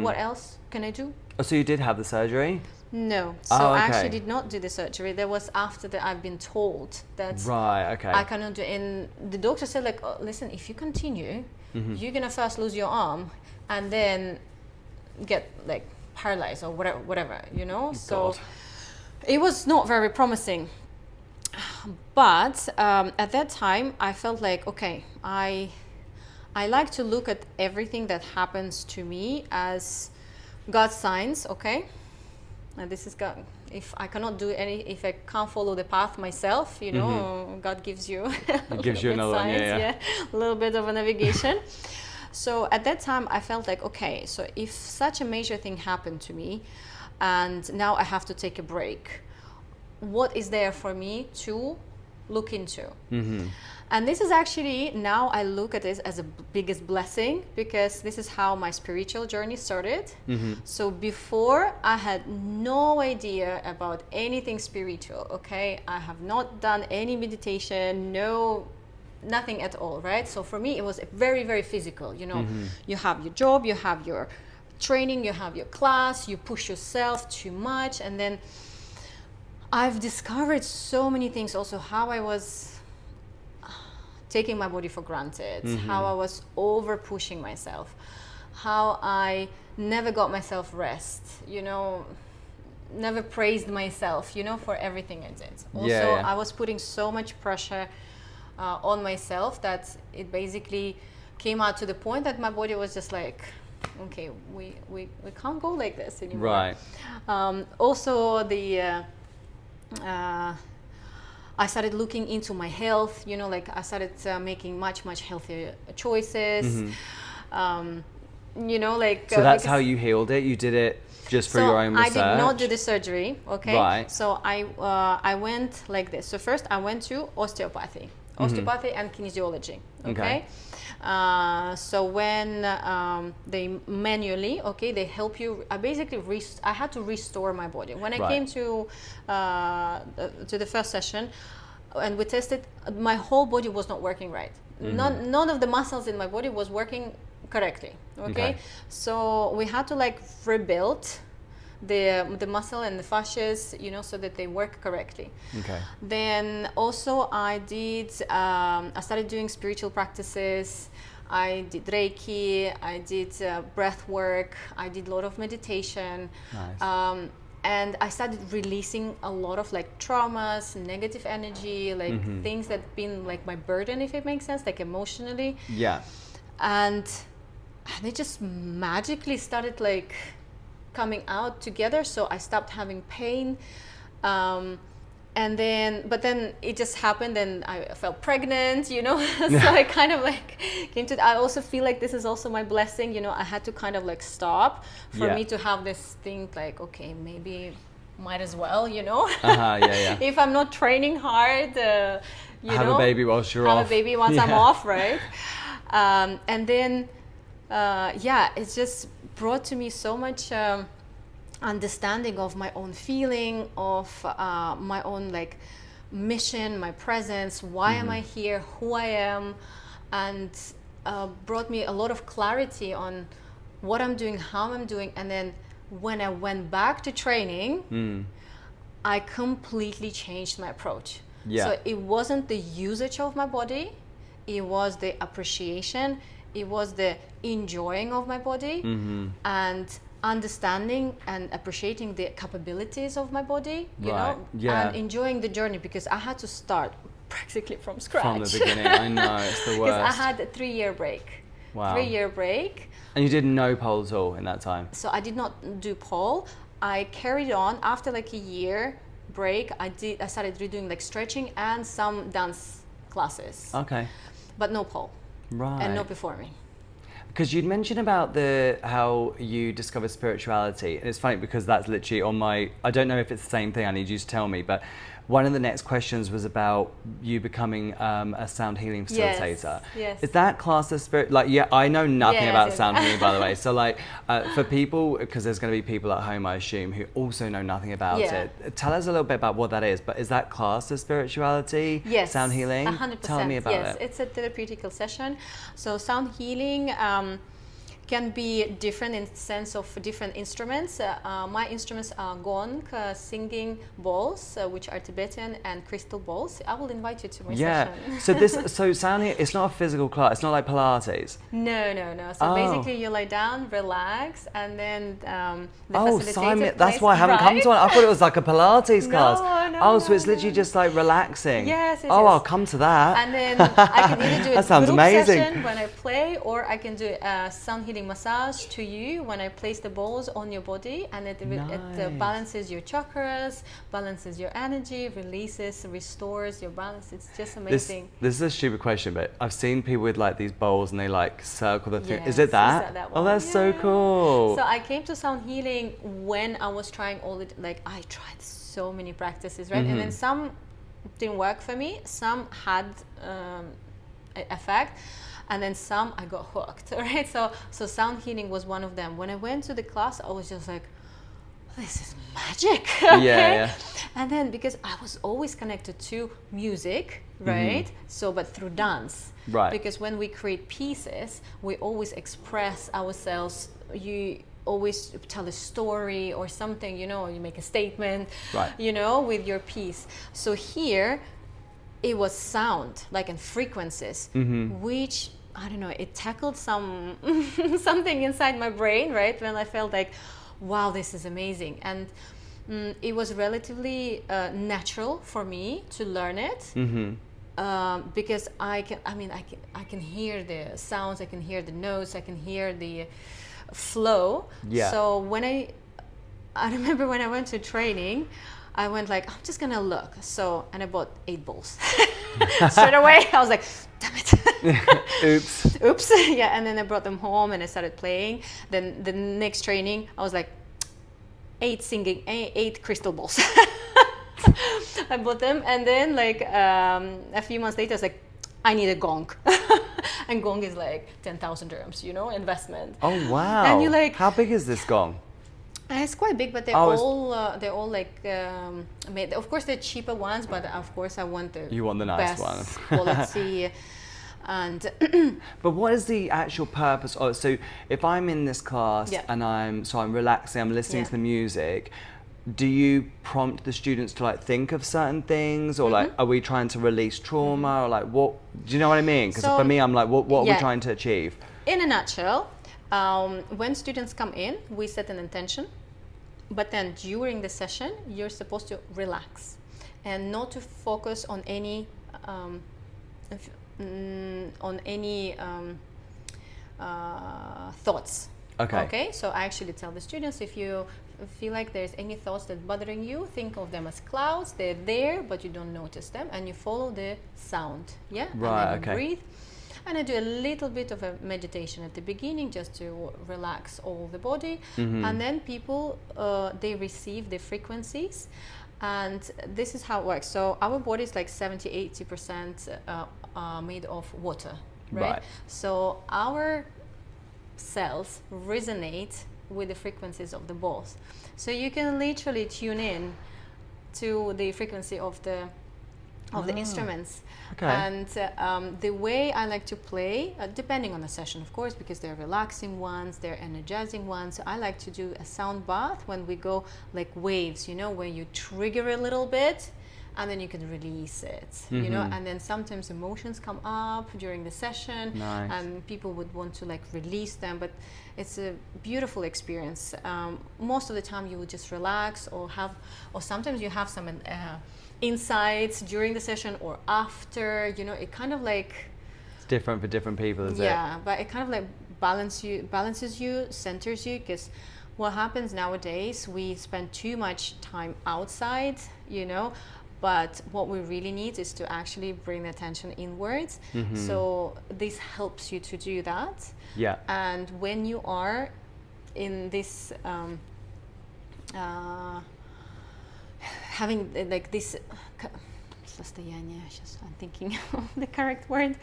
What else can I do? Oh, so you did have the surgery? No. So Oh, I okay. actually did not do the surgery. That was after that I've been told that Right, okay. I cannot do. And the doctor said, like, oh, listen, if you continue, you're gonna first lose your arm and then get like paralyzed or whatever, So God. it was not very promising. But at that time, I felt like, okay, I like to look at everything that happens to me as God's signs, okay? And this is God. If I cannot do if I can't follow the path myself, God gives you Gives you another one, yeah. a little bit of a navigation. So at that time, I felt like, okay, so if such a major thing happened to me, and now I have to take a break, what is there for me to look into? And this is actually, now I look at this as a biggest blessing, because this is how my spiritual journey started. So before, I had no idea about anything spiritual, okay? I have not done any meditation, nothing at all, right? So for me, it was very, very physical. You have your job, you have your training, you have your class, you push yourself too much. And then I've discovered so many things also, how I was taking my body for granted, how I was over pushing myself, how I never got myself rest, never praised myself, for everything I did. Also, I was putting so much pressure on myself that it basically came out to the point that my body was just like, okay, we can't go like this anymore. Right. Also, I started looking into my health, like I started making much healthier choices. So that's how you healed it? You did it just for your own research? I did not do the surgery, okay? Right. So I went like this. So first I went to osteopathy and kinesiology, okay? So when they manually, they help you, I had to restore my body. When I came to the first session and we tested, my whole body was not working right. None of the muscles in my body was working correctly, okay? So we had to rebuild the muscle and the fascias, so that they work correctly. Okay. Then also I started doing spiritual practices. I did Reiki, I did breath work, I did a lot of meditation. Nice. And I started releasing a lot of traumas, negative energy, things that been my burden, if it makes sense, emotionally. Yeah. And they just magically started coming out together. So I stopped having pain. And then, but then it just happened and I felt pregnant, you know. So I kind of like came to, I also feel like this is also my blessing, you know. I had to kind of like stop for me to have this thing like, okay, maybe might as well, you know. If I'm not training hard, you have know, a baby whilst you're off. Have a baby once I'm off, right? And then, it's just brought to me so much understanding of my own feeling, of my own like mission, my presence, why am I here, who I am, and brought me a lot of clarity on what I'm doing, how I'm doing. And then when I went back to training, I completely changed my approach. So it wasn't the usage of my body, it was the appreciation, it was the enjoying of my body, and understanding and appreciating the capabilities of my body, you know, and enjoying the journey, because I had to start practically from scratch. From the beginning, I know, it's the worst. Because I had a 3-year break. Wow. 3-year break. And you did no pole at all in that time? So I did not do pole. I carried on after like a year break. I started redoing like stretching and some dance classes. Okay. But no pole. Right. And no performing. Because you'd mentioned about how you discovered spirituality, and it's funny because that's literally on my, I don't know if it's the same thing, I need you to tell me, but one of the next questions was about you becoming a sound healing facilitator. Yes. Is that class of spirit? Like, I know nothing about sound healing, by the way. So like, for people, because there's going to be people at home, I assume, who also know nothing about it. Tell us a little bit about what that is. But is that class of spirituality? Yes. Sound healing? 100%. Tell me about it. Yes, it's a therapeutical session. So sound healing can be different in the sense of different instruments. My instruments are gong, singing bowls, which are Tibetan, and crystal bowls. I will invite you to my session. So sound healing, it's not a physical class, it's not like Pilates. No. So basically you lie down, relax, and then the facilitator that's why I haven't come to one. I thought it was like a Pilates class. No, so it's literally just like relaxing. Yes, I'll come to that. And then I can either do a that sounds group amazing. session when I play, or I can do a sound healing massage to you when I place the balls on your body, and it balances your chakras, balances your energy, releases, restores your balance. It's just amazing. This is a stupid question, but I've seen people with like these bowls and they like circle the thing. Yes, is it that? One? That's so cool. So I came to sound healing when I was trying I tried so many practices, right? And then some didn't work for me, some had effect, and then some I got hooked, right? So sound healing was one of them. When I went to the class, I was just like, this is magic. Okay? And then because I was always connected to music, right? So but through dance, right? Because when we create pieces, we always express ourselves. You always tell a story or something, you know, you make a statement, right, you know, with your piece. So here it was sound, like in frequencies, which, I don't know, it tackled some something inside my brain, right? When I felt like, wow, this is amazing. And it was relatively natural for me to learn it. Because I can hear the sounds, I can hear the notes, I can hear the flow. So when I remember when I went to training, I went like, I'm just gonna look. And I bought 8 balls. Straight away, I was like, damn it. Oops. Yeah, and then I brought them home and I started playing. Then the next training, I was like, 8 crystal balls. I bought them, and then like a few months later, I was like, I need a gong. And gong is like 10,000 dirhams, you know, investment. Oh wow! And you like, how big is this gong? It's quite big, but they're all like made. Of course, they're cheaper ones, but of course, I want the nice best one. quality. And but what is the actual purpose of? So if I'm in this class and I'm relaxing, I'm listening to the music. Do you prompt the students to like think of certain things, or like, are we trying to release trauma, or like what? Do you know what I mean? Because for me, I'm like, what are we trying to achieve? In a nutshell, when students come in, we set an intention, but then during the session, you're supposed to relax and not to focus on any thoughts. Okay. So I actually tell the students, if you feel like there's any thoughts that bothering you, think of them as clouds. They're there, but you don't notice them, and you follow the sound. Yeah. Right. And then you Okay. breathe. And I do a little bit of a meditation at the beginning just to relax all the body. And then people, they receive the frequencies. And this is how it works. So our body is like 70-80% made of water, right? So our cells resonate with the frequencies of the balls. So you can literally tune in to the frequency of the instruments. Okay. And the way I like to play, depending on the session, of course, because there are relaxing ones, there are energizing ones. So I like to do a sound bath when we go like waves, you know, where you trigger a little bit and then you can release it, you know, and then sometimes emotions come up during the session. Nice. And people would want to like release them, but it's a beautiful experience. Most of the time you would just relax or sometimes you have some insights during the session or after, you know, it kind of like, It's different for different people, is it? yeah, but it kind of like balances you, centers you, because what happens nowadays, we spend too much time outside, you know, but what we really need is to actually bring the attention inwards. So this helps you to do that. Yeah. And when you are in this having like this состояние, I'm thinking of the correct word,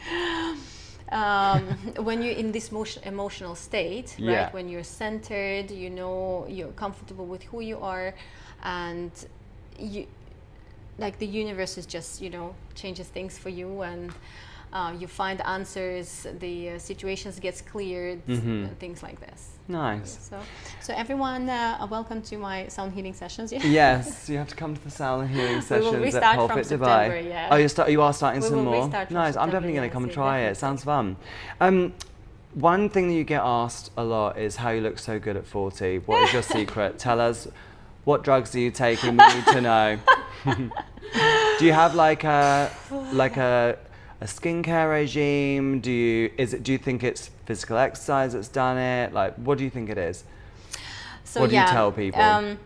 when you're in this emotional state, right? Yeah. When you're centered, you know, you're comfortable with who you are, and you like the universe is just, you know, changes things for you, and you find answers, the situations gets cleared, and things like this. Nice. So everyone, welcome to my sound healing sessions. Yeah. Yes, you have to come to the sound healing sessions at restart from Pulpit September, Dubai. yeah. Oh, you are starting We some will more? restart from Nice. I'm September, definitely going to yes, come and yeah, try it. Sounds fun. One thing that you get asked a lot is how you look so good at 40. What is your secret? Tell us, what drugs are you taking? We need to know. Do you have like a skincare regime? Do you think it's physical exercise that's done it? Like, what do you think it is? So What do you tell people?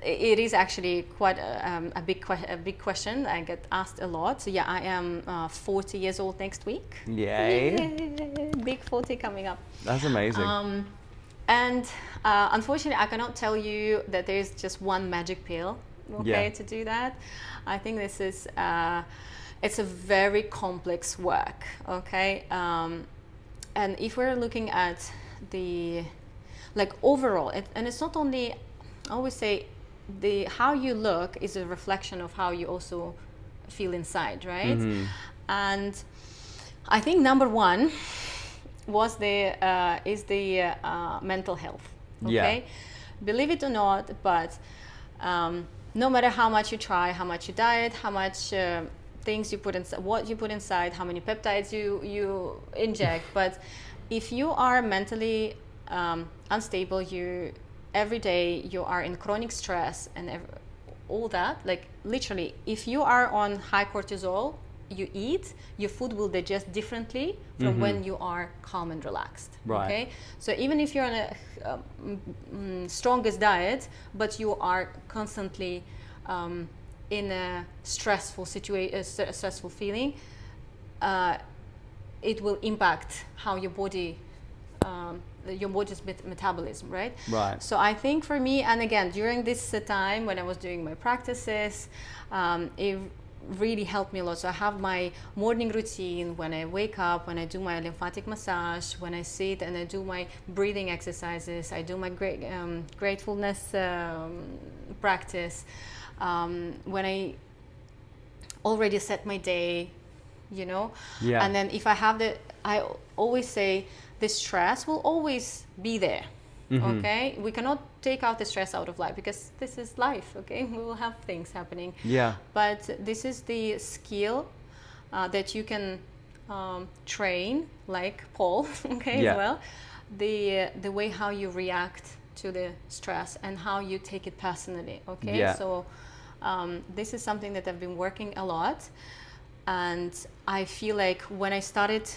It is actually quite a big question. I get asked a lot. So yeah, I am 40 years old next week. Yay. Big 40 coming up. That's amazing. And unfortunately, I cannot tell you that there is just one magic pill, okay, to do that. I think this is, it's a very complex work, okay? And if we're looking at the, like overall, and it's not only, I always say, how you look is a reflection of how you also feel inside, right? And I think number one is the mental health. Okay, believe it or not, but no matter how much you try, how much you diet, how much things you put inside, what you put inside, how many peptides you inject, but if you are mentally unstable, every day you are in chronic stress and all that, like literally, if you are on high cortisol, you eat, your food will digest differently from when you are calm and relaxed. Right. Okay, so even if you're on a strongest diet, but you are constantly in a stressful situation, stressful feeling, it will impact how your body's metabolism, right? Right. So I think for me, and again, during this time when I was doing my practices, it really helped me a lot. So I have my morning routine when I wake up, when I do my lymphatic massage, when I sit and I do my breathing exercises, I do my gratefulness practice, when I already set my day, you know. Yeah. And then if I always say the stress will always be there. Okay, we cannot take out the stress out of life because this is life. Okay, we will have things happening. Yeah. But this is the skill that you can train, like Paul. Okay, as well. The way how you react to the stress and how you take it personally. Okay, yeah. So this is something that I've been working a lot, and I feel like when I started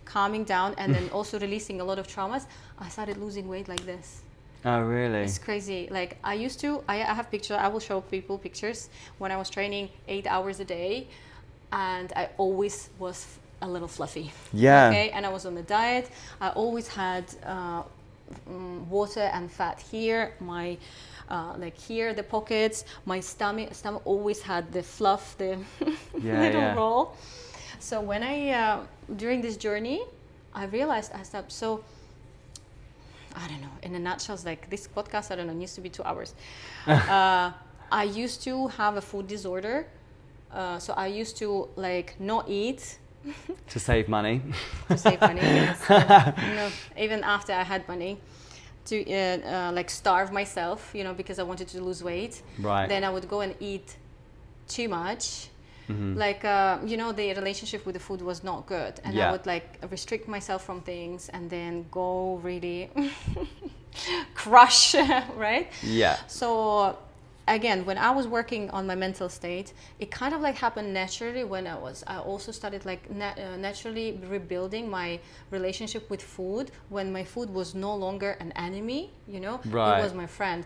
calming down and then also releasing a lot of traumas, I started losing weight like this. Oh, really? It's crazy. Like I used to, I have pictures. I will show people pictures when I was training 8 hours a day, and I always was a little fluffy. Yeah. Okay, and I was on the diet. I always had water and fat here. My like here the pockets. My stomach always had the fluff, the little roll. So when I during this journey, I realized I stopped. So I don't know. In a nutshell, it's like this podcast, I don't know, needs to be 2 hours. I used to have a food disorder. So I used to like not eat. To save money. To save money, yes. Even after I had money. To like starve myself, you know, because I wanted to lose weight. Right. Then I would go and eat too much. Like, you know, the relationship with the food was not good. And I would like restrict myself from things and then go really crush, right? Yeah. So again, when I was working on my mental state, it kind of like happened naturally when I also started like naturally rebuilding my relationship with food when my food was no longer an enemy, you know, right. It was my friend.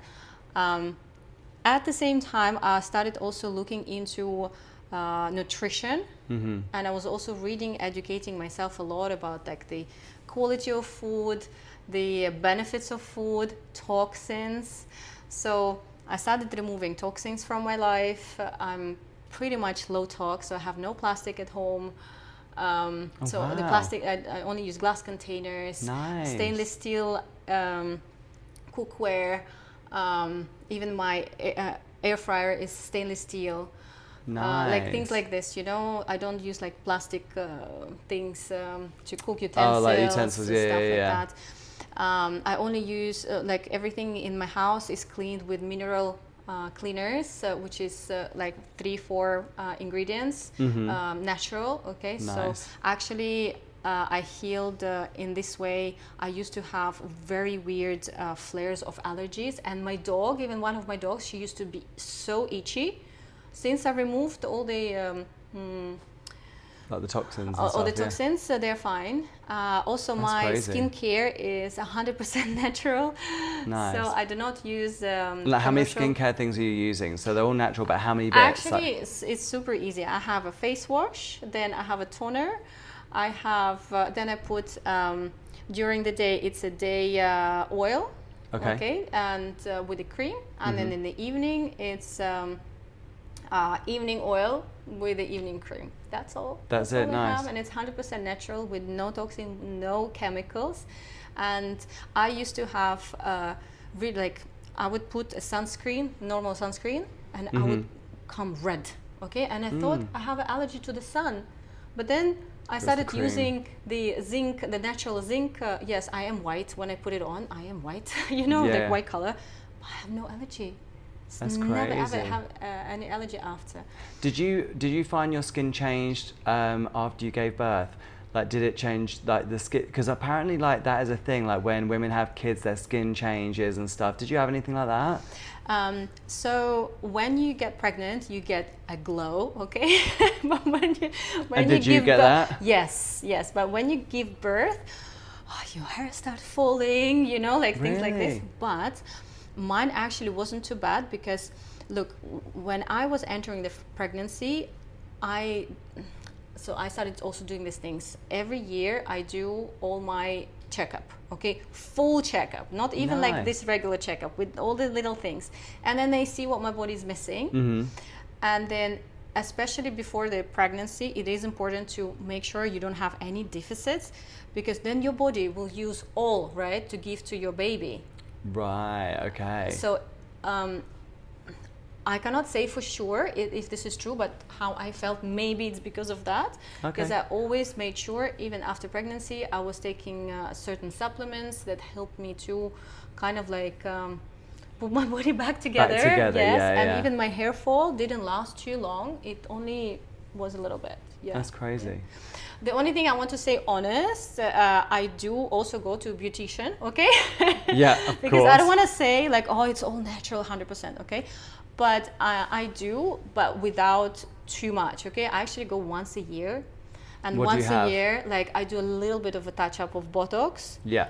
At the same time, I started also looking into nutrition, and I was also reading, educating myself a lot about like the quality of food, the benefits of food, toxins. So I started removing toxins from my life. I'm pretty much low tox, so I have no plastic at home. The plastic, I only use glass containers, stainless steel cookware. Even my air fryer is stainless steel. Like things like this, you know. I don't use like plastic things to cook utensils, like utensils, stuff like that. I only use like everything in my house is cleaned with mineral cleaners, which is like 3-4 ingredients, natural. Okay, so actually I healed in this way. I used to have very weird flares of allergies, and my dog, even one of my dogs, she used to be so itchy. Since I removed all the like the toxins, all the toxins, they're fine. Also, my skincare is 100% natural. Nice. So I do not use. Like how many skincare things are you using? So they're all natural, but how many bits? Actually, it's super easy. I have a face wash, then I have a toner. I have then I put during the day. It's a day oil. Okay. And with the cream, and then in the evening it's. Evening oil with the evening cream. That's all. That's it. All nice. have, and it's 100% natural with no toxin, no chemicals. And I used to have really like I would put a sunscreen, normal sunscreen, and I would come red. Okay, and I thought I have an allergy to the sun, but then I started using the zinc, the natural zinc. Yes, I am white when I put it on. I am white, you know, like white color. But I have no allergy. That's never crazy. ever have any allergy after. Did you find your skin changed after you gave birth? Like, did it change like the skin? Because apparently, like that is a thing. Like when women have kids, their skin changes and stuff. Did you have anything like that? So when you get pregnant, you get a glow, okay? But when did you get that? Yes. But when you give birth, your hair starts falling, you know, like things like this. But mine actually wasn't too bad because, look, when I was entering the pregnancy, I started also doing these things. Every year I do all my checkup, okay? Full checkup, not even like this regular checkup with all the little things. And then they see what my body is missing. And then, especially before the pregnancy, it is important to make sure you don't have any deficits because then your body will use all, right, to give to your baby. Right, okay. So I cannot say for sure if this is true, but how I felt, maybe it's because of that. Because I always made sure, even after pregnancy, I was taking certain supplements that helped me to kind of like put my body back together. And even my hair fall didn't last too long. It only was a little bit. That's crazy. The only thing I want to say honest, I do also go to a beautician, okay? Yeah, of because course. I don't want to say like, oh, it's all natural 100%, okay? But I do, but without too much, okay? I actually go once a year. And once a year, like I do a little bit of a touch up of Botox. Yeah.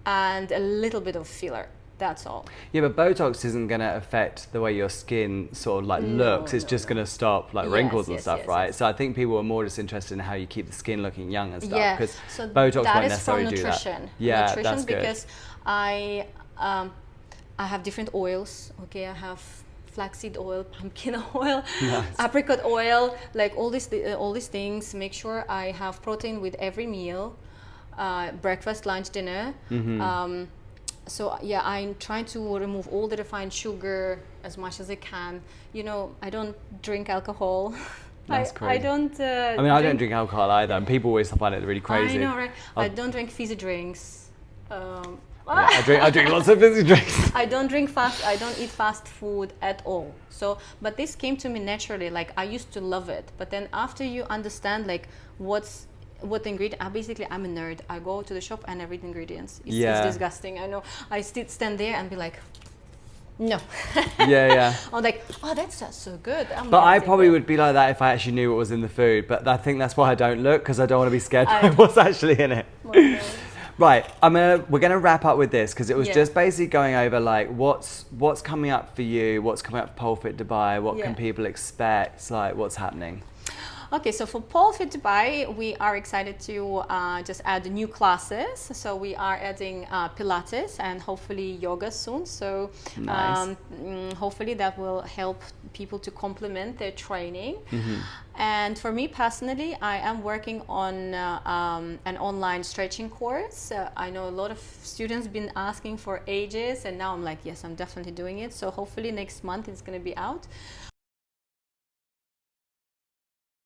And a little bit of filler. That's all. Yeah, but Botox isn't going to affect the way your skin sort of like looks. It's just going to stop like wrinkles and stuff, right? So I think people are more just interested in how you keep the skin looking young and stuff, because so Botox that won't is necessarily from do nutrition. that. Yeah, nutrition, that's good. Because I have different oils. Okay, I have flaxseed oil, pumpkin oil, apricot oil, like all these things. Make sure I have protein with every meal, breakfast, lunch, dinner. So yeah, I'm trying to remove all the refined sugar as much as I can. You know, I don't drink alcohol. That's crazy. I don't. I mean, I don't drink alcohol either, and people always find it really crazy. I know, right? I don't drink fizzy drinks. I drink lots of fizzy drinks. I don't drink fast. I don't eat fast food at all. So, but this came to me naturally. Like I used to love it, but then after you understand like what the ingredient, I'm a nerd. I go to the shop and I read ingredients. It's disgusting. I know. I stand there and be like, no. Yeah. I'm like, oh, that's so good. But I probably would be like that if I actually knew what was in the food. But I think that's why I don't look, because I don't want to be scared by what's actually in it. Right, we're gonna wrap up with this, because it was just basically going over like what's coming up for you, what's coming up for Pole Fit Dubai, what can people expect, like what's happening. Okay, so for Pole Fit Dubai, we are excited to just add new classes. So we are adding Pilates and hopefully yoga soon. So hopefully that will help people to complement their training. And for me personally, I am working on an online stretching course. I know a lot of students been asking for ages, and now I'm like, yes, I'm definitely doing it. So hopefully next month it's going to be out.